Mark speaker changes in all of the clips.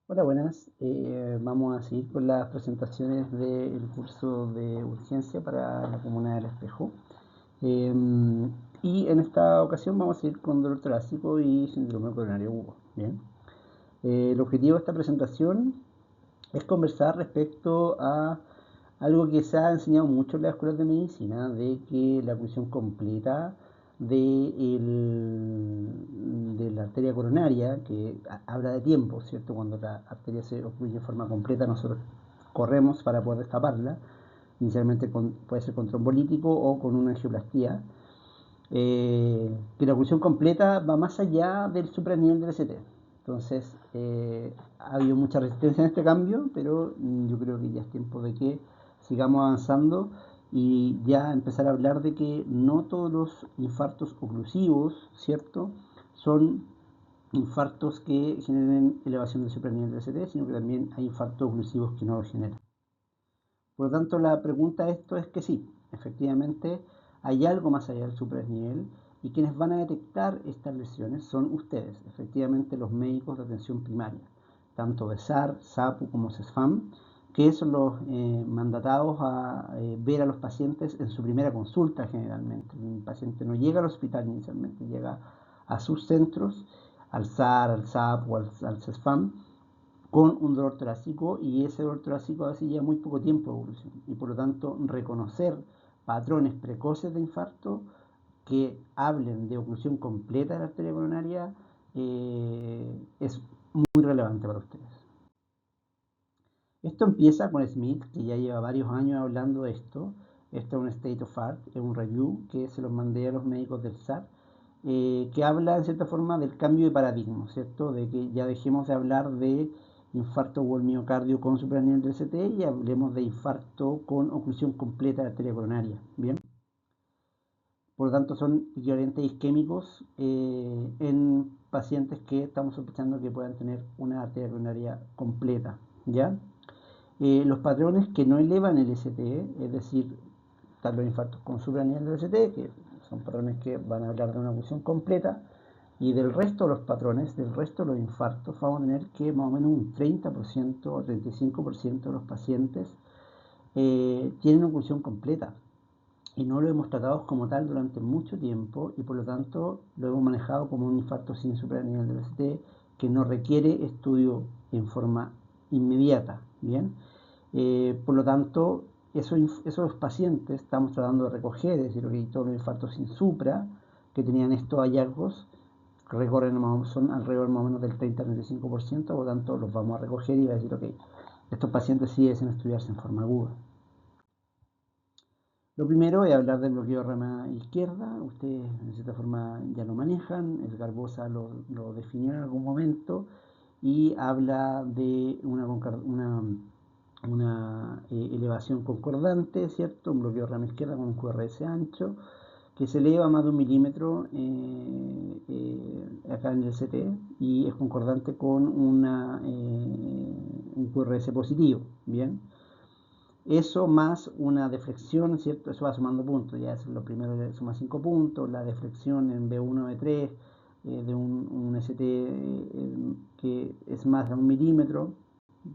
Speaker 1: Hola, buenas. Vamos a seguir con las presentaciones del curso de urgencia para la comuna del Espejo. Y en esta ocasión vamos a seguir con dolor torácico y síndrome coronario agudo. Bien. El objetivo de esta presentación es conversar respecto a algo que se ha enseñado mucho en las escuelas de medicina, de que la oclusión completa de la arteria coronaria, que habla de tiempo, ¿cierto? Cuando la arteria se ocluye en forma completa, nosotros corremos para poder destaparla, inicialmente puede ser con trombolítico o con una angioplastía, que la oclusión completa va más allá del supranivel del ST. Entonces, ha habido mucha resistencia en este cambio, pero yo creo que ya es tiempo de que sigamos avanzando y ya empezar a hablar de que no todos los infartos oclusivos, ¿cierto?, son infartos que generen elevación del supranivel del ST, sino que también hay infartos oclusivos que no lo generan. Por lo tanto, la pregunta a esto es que sí, efectivamente hay algo más allá del supradnivel y quienes van a detectar estas lesiones son ustedes, efectivamente los médicos de atención primaria, tanto de SAR, SAPU como CESFAM, que son los mandatados a ver a los pacientes en su primera consulta generalmente. El paciente no llega al hospital inicialmente, llega a sus centros, al SAR, al SAPU, al CESFAM, con un dolor torácico y ese dolor torácico hace ya muy poco tiempo de evolución y por lo tanto reconocer patrones precoces de infarto que hablen de oclusión completa de la arteria coronaria es muy relevante para ustedes. Esto empieza con Smith, que ya lleva varios años hablando de esto. Esto es un State of Art, es un review que se los mandé a los médicos del SAR, que habla en cierta forma del cambio de paradigma, ¿cierto? De que ya dejemos de hablar de infarto o el miocardio con supranivel del ST y hablemos de infarto con oclusión completa de la arteria coronaria, ¿bien? Por lo tanto, son equivalentes isquémicos en pacientes que estamos sospechando que puedan tener una arteria coronaria completa, ¿ya? Los patrones que no elevan el ST, es decir, están los infartos con supranivel del ST, que son patrones que van a hablar de una oclusión completa, y del resto de los patrones, del resto de los infartos, vamos a tener que más o menos un 30% o 35% de los pacientes tienen oclusión completa. Y no lo hemos tratado como tal durante mucho tiempo y por lo tanto lo hemos manejado como un infarto sin supranivel del ST que no requiere estudio en forma inmediata. Bien, por lo tanto, esos pacientes estamos tratando de recoger, es decir, que todos los infartos sin supra que tenían estos hallazgos recorren son alrededor más o menos del 30-35%, por lo tanto los vamos a recoger y a decir, ok, estos pacientes sí deben estudiarse en forma aguda. Lo primero es hablar del bloqueo de rama izquierda, ustedes de cierta forma ya lo manejan, el Garbosa lo definió en algún momento y habla de una elevación concordante, ¿cierto? Un bloqueo de rama izquierda con un QRS ancho que se eleva más de 1 milímetro acá en el CT y es concordante con un QRS positivo, ¿bien? Eso más una deflexión, ¿cierto? Eso va sumando puntos, ya es lo primero que suma 5 puntos, la deflexión en B1, B3, de un ST que es más de 1 milímetro,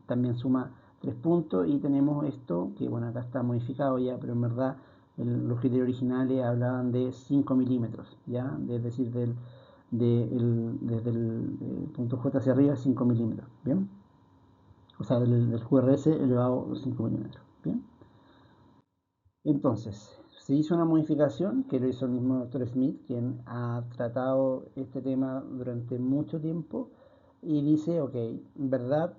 Speaker 1: también suma 3 puntos y tenemos esto, que bueno, acá está modificado ya, pero en verdad los criterios originales hablaban de 5 milímetros, ¿ya? Es decir, desde el punto J hacia arriba 5 milímetros, ¿bien? O sea, del QRS elevado a 5 milímetros, ¿bien? Entonces, se hizo una modificación que lo hizo el mismo doctor Smith, quien ha tratado este tema durante mucho tiempo y dice, ok, en verdad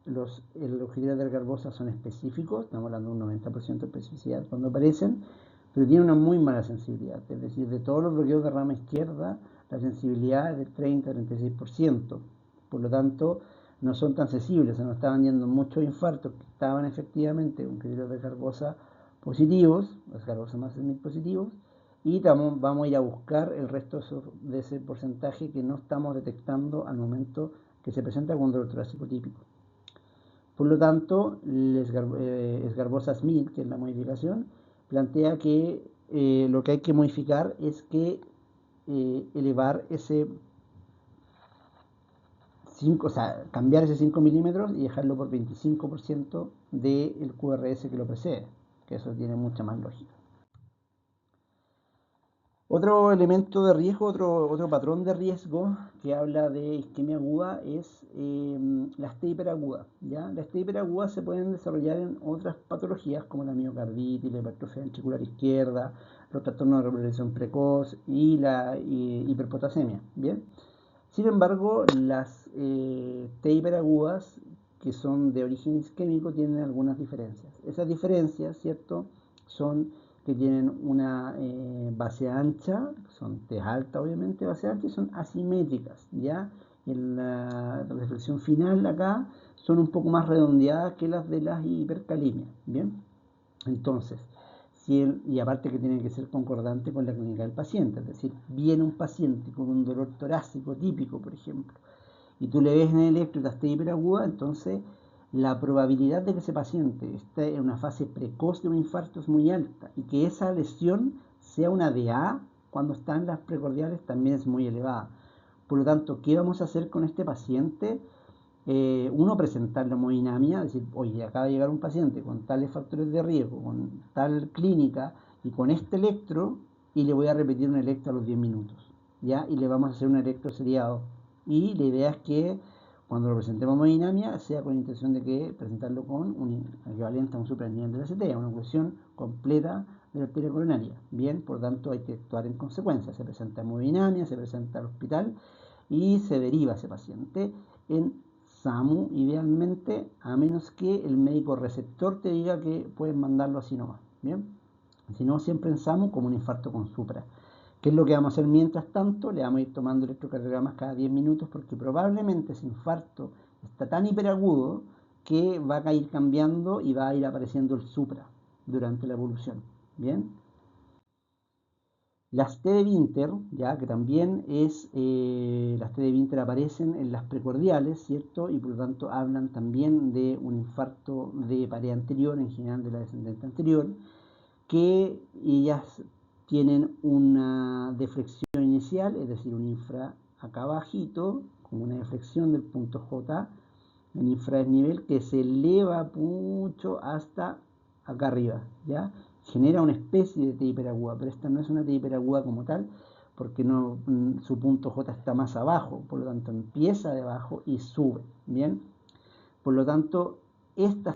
Speaker 1: los criterios de Garbosa son específicos, estamos hablando de un 90% de especificidad cuando aparecen, pero tiene una muy mala sensibilidad, es decir, de todos los bloqueos de rama izquierda, la sensibilidad es del 30-36%, por lo tanto, no son tan sensibles, se nos estaban yendo muchos infartos que estaban efectivamente con criterios de Garbosa positivos, los Garbosa más positivos, y vamos a ir a buscar el resto de ese porcentaje que no estamos detectando al momento que se presenta con un dolor torácico típico. Por lo tanto, Esgarbosa-Smith, que es la modificación, plantea que lo que hay que modificar es que elevar ese 5, o sea, cambiar ese 5 milímetros y dejarlo por 25% del QRS que lo precede, que eso tiene mucha más lógica. Otro elemento de riesgo, otro patrón de riesgo que habla de isquemia aguda es la ST hiperaguda. ¿Ya? La ST hiperaguda se pueden desarrollar en otras patologías como la miocarditis, la hipertrofia ventricular izquierda, los trastornos de reproducción precoz y la hiperpotasemia. ¿Bien? Sin embargo, las T hiperagudas que son de origen isquémico tienen algunas diferencias. Esas diferencias, ¿cierto?, son que tienen una base ancha, son T alta obviamente, base ancha, y son asimétricas, ¿ya? En la reflexión final acá son un poco más redondeadas que las de las hipercalemias, ¿bien? Entonces, y aparte que tiene que ser concordante con la clínica del paciente, es decir, viene un paciente con un dolor torácico típico, por ejemplo, y tú le ves en el electro y está hiperaguda, entonces la probabilidad de que ese paciente esté en una fase precoz de un infarto es muy alta y que esa lesión sea una DA cuando están las precordiales también es muy elevada. Por lo tanto, ¿qué vamos a hacer con este paciente? Uno, presentar la hemodinamia, decir, oye, acaba de llegar un paciente con tales factores de riesgo, con tal clínica y con este electro, y le voy a repetir un electro a los 10 minutos, ¿ya? Y le vamos a hacer un electro seriado. Y la idea es que cuando lo presentemos hemodinamia sea con intención de que presentarlo con un equivalente a un supranivel de la CT, una oclusión completa de la arteria coronaria. Bien, por lo tanto hay que actuar en consecuencia. Se presenta hemodinamia, se presenta al hospital y se deriva ese paciente en SAMU idealmente, a menos que el médico receptor te diga que puedes mandarlo así nomás, ¿bien? Si no, siempre en SAMU como un infarto con supra. ¿Qué es lo que vamos a hacer mientras tanto? Le vamos a ir tomando electrocardiogramas cada 10 minutos porque probablemente ese infarto está tan hiperagudo que va a ir cambiando y va a ir apareciendo el supra durante la evolución, ¿bien? Las T de Winter, ya que también las T de Winter aparecen en las precordiales, ¿cierto? Y por lo tanto hablan también de un infarto de pared anterior, en general de la descendente anterior, que ellas tienen una deflexión inicial, es decir, un infra acá abajito, como una deflexión del punto J, un infradesnivel que se eleva mucho hasta acá arriba, ¿ya? Genera una especie de T hiperaguda, pero esta no es una T hiperaguda como tal, porque no, su punto J está más abajo, por lo tanto empieza de abajo y sube, ¿bien? Por lo tanto, esta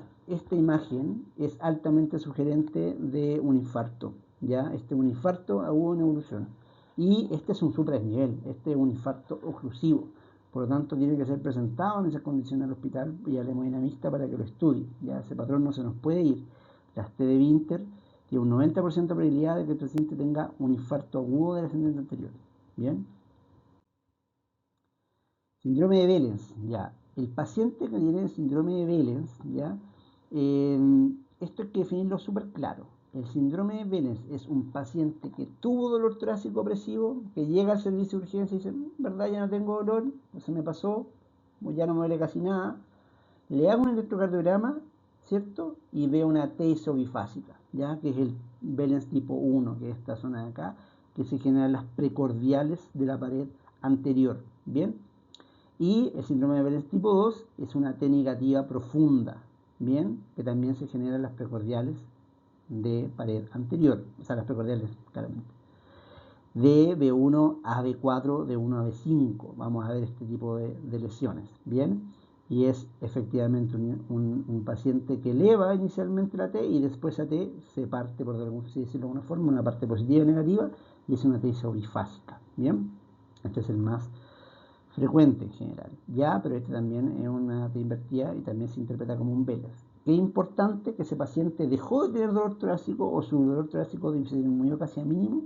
Speaker 1: imagen es altamente sugerente de un infarto, ¿ya? Este es un infarto agudo en evolución. Y este es un supradesnivel, este es un infarto oclusivo. Por lo tanto, tiene que ser presentado en esas condiciones al hospital y al hemodinamista para que lo estudie. Ya ese patrón no se nos puede ir. Las T de Winter tiene un 90% de probabilidad de que el paciente tenga un infarto agudo del ascendente anterior. ¿Bien? Síndrome de Behrens, ya. El paciente que tiene el síndrome de Behrens, ya, esto hay que definirlo súper claro. El síndrome de Behrens es un paciente que tuvo dolor torácico opresivo, que llega al servicio de urgencia y dice, verdad, ya no tengo dolor, se me pasó, ya no me duele casi nada. Le hago un electrocardiograma, ¿cierto? Y veo una T isobifásica, ¿ya? Que es el Behrens tipo 1, que es esta zona de acá, que se generan las precordiales de la pared anterior, ¿bien? Y el síndrome de Behrens tipo 2 es una T negativa profunda, ¿bien? Que también se generan las precordiales de pared anterior, o sea, las precordiales, claramente. De B1 a B4, de 1 a B5, vamos a ver este tipo de lesiones, ¿bien? Y es efectivamente un paciente que eleva inicialmente la T y después la T se parte, por decirlo de alguna forma, una parte positiva y negativa, y es una T isobifásica, ¿bien? Este es el más frecuente en general, ya, pero este también es una T invertida y también se interpreta como un Behrens. Qué importante que ese paciente dejó de tener dolor torácico o su dolor torácico disminuyó casi a mínimo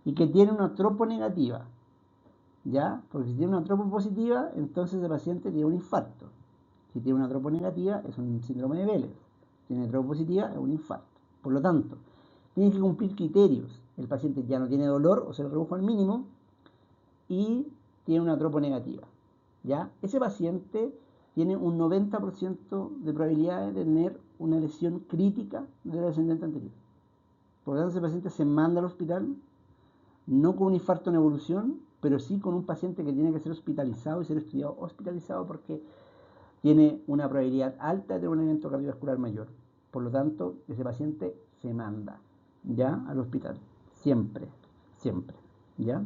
Speaker 1: y que tiene una tropo negativa, ¿ya? Porque si tiene una tropo positiva, entonces el paciente tiene un infarto. Si tiene una tropo negativa, es un síndrome de Behrens. Si tiene tropo positiva, es un infarto. Por lo tanto, tiene que cumplir criterios. El paciente ya no tiene dolor o se lo redujo al mínimo y tiene una tropo negativa, ¿ya? Ese paciente tiene un 90% de probabilidad de tener una lesión crítica del ascendente anterior. Por lo tanto, ese paciente se manda al hospital no con un infarto en evolución, pero sí con un paciente que tiene que ser hospitalizado y ser estudiado hospitalizado porque tiene una probabilidad alta de tener un evento cardiovascular mayor. Por lo tanto, ese paciente se manda ya al hospital. Siempre, siempre. ¿Ya?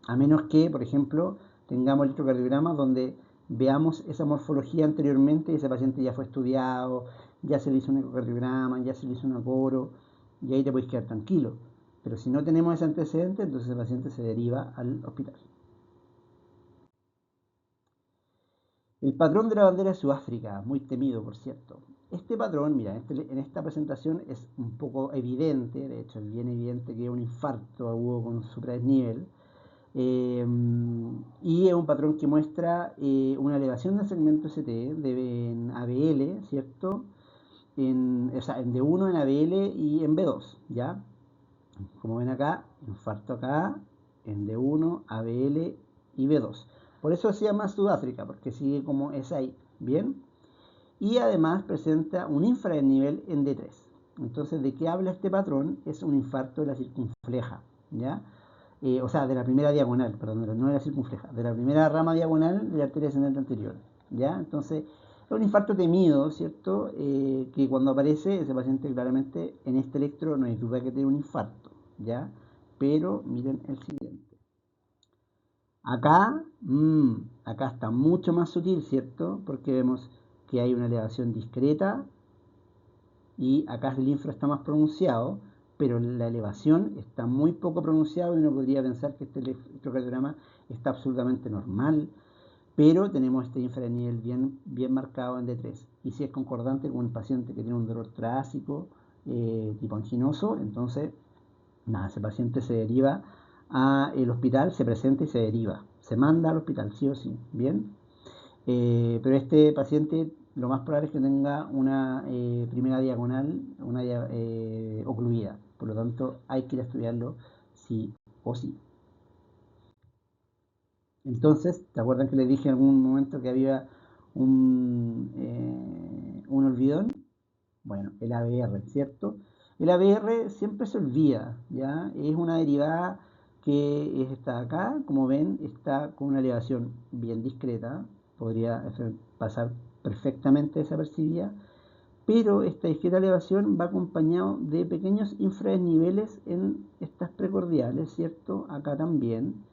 Speaker 1: A menos que, por ejemplo, tengamos electrocardiogramas donde veamos esa morfología anteriormente y ese paciente ya fue estudiado, ya se le hizo un ecocardiograma, ya se le hizo un aporo, y ahí te puedes quedar tranquilo. Pero si no tenemos ese antecedente, entonces el paciente se deriva al hospital. El patrón de la bandera de Sudáfrica, muy temido por cierto. Este patrón, mira, en esta presentación es un poco evidente, de hecho es bien evidente que es un infarto agudo con supradesnivel. Y es un patrón que muestra una elevación del segmento ST en ABL, ¿cierto? O sea, en D1, en ABL y en B2, ¿ya? Como ven acá, infarto acá, en D1, ABL y B2. Por eso se llama Sudáfrica, porque sigue como es ahí, ¿bien? Y además presenta un infradesnivel en D3. Entonces, ¿de qué habla este patrón? Es un infarto de la circunfleja, ¿ya? O sea, de la primera diagonal, perdón, no de la circunfleja, de la primera rama diagonal de la arteria ascendente anterior, ¿ya? Entonces, es un infarto temido, ¿cierto? Que cuando aparece, ese paciente claramente en este electro no hay duda que tiene un infarto, ¿ya? Pero miren el siguiente. Acá, acá está mucho más sutil, ¿cierto? Porque vemos que hay una elevación discreta y acá el infra está más pronunciado, pero la elevación está muy poco pronunciado y uno podría pensar que este electrocardiograma está absolutamente normal, pero tenemos este infranivel bien marcado en D3. Y si es concordante con un paciente que tiene un dolor torácico tipo anginoso, entonces nada, ese paciente se deriva al hospital, se presenta y se deriva. Se manda al hospital, sí o sí, ¿bien? Pero este paciente lo más probable es que tenga una primera diagonal ocluida. Por lo tanto, hay que ir a estudiarlo sí o sí. Entonces, ¿te acuerdan que les dije en algún momento que había un olvidón? Bueno, el ABR, ¿cierto? El ABR siempre se olvida, ¿ya? Es una derivada que está acá, como ven, está con una elevación bien discreta, podría pasar perfectamente desapercibida, pero esta discreta elevación va acompañado de pequeños infradesniveles en estas precordiales, ¿cierto? Acá también.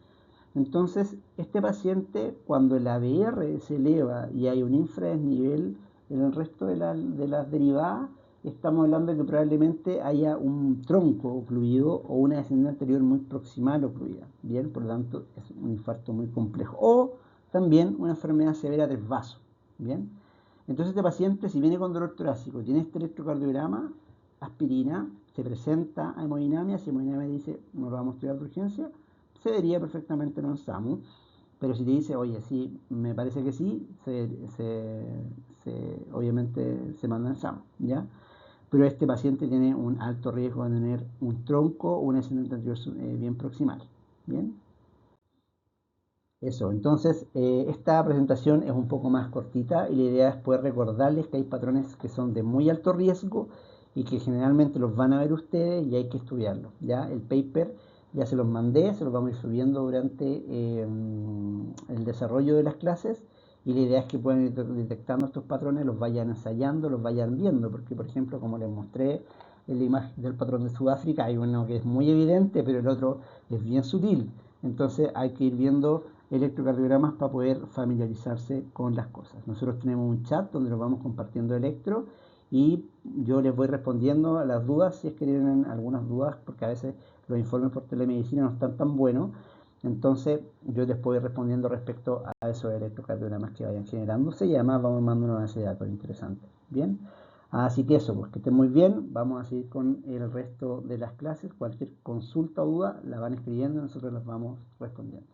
Speaker 1: Entonces, este paciente, cuando el ABR se eleva y hay un infradesnivel en el resto de las derivadas, estamos hablando de que probablemente haya un tronco ocluido o una descendente anterior muy proximal ocluida. Bien, por lo tanto, es un infarto muy complejo. O también una enfermedad severa del vaso. Bien, entonces este paciente, si viene con dolor torácico, tiene este electrocardiograma, aspirina, se presenta a hemodinamia, si hemodinamia dice no lo vamos a estudiar de urgencia, se vería perfectamente en un SAMU, pero si te dice, oye, sí, me parece que sí, obviamente se manda en SAMU, ¿ya? Pero este paciente tiene un alto riesgo de tener un tronco o un ascendente anterior bien proximal, ¿bien? Eso, entonces esta presentación es un poco más cortita y la idea es poder recordarles que hay patrones que son de muy alto riesgo y que generalmente los van a ver ustedes y hay que estudiarlos. Ya el paper ya se los mandé, se los vamos a ir subiendo durante el desarrollo de las clases y la idea es que puedan ir detectando estos patrones, los vayan ensayando, los vayan viendo, porque por ejemplo, como les mostré en la imagen del patrón de Sudáfrica, hay uno que es muy evidente, pero el otro es bien sutil. Entonces hay que ir viendo electrocardiogramas para poder familiarizarse con las cosas. Nosotros tenemos un chat donde nos vamos compartiendo electro y yo les voy respondiendo a las dudas si es que tienen algunas dudas, porque a veces los informes por telemedicina no están tan buenos. Entonces yo les puedo ir respondiendo respecto a esos electrocardiogramas que vayan generándose y además vamos mandando una base de datos interesante. Bien, así que eso, pues que estén muy bien. Vamos a seguir con el resto de las clases. Cualquier consulta o duda la van escribiendo y nosotros las vamos respondiendo.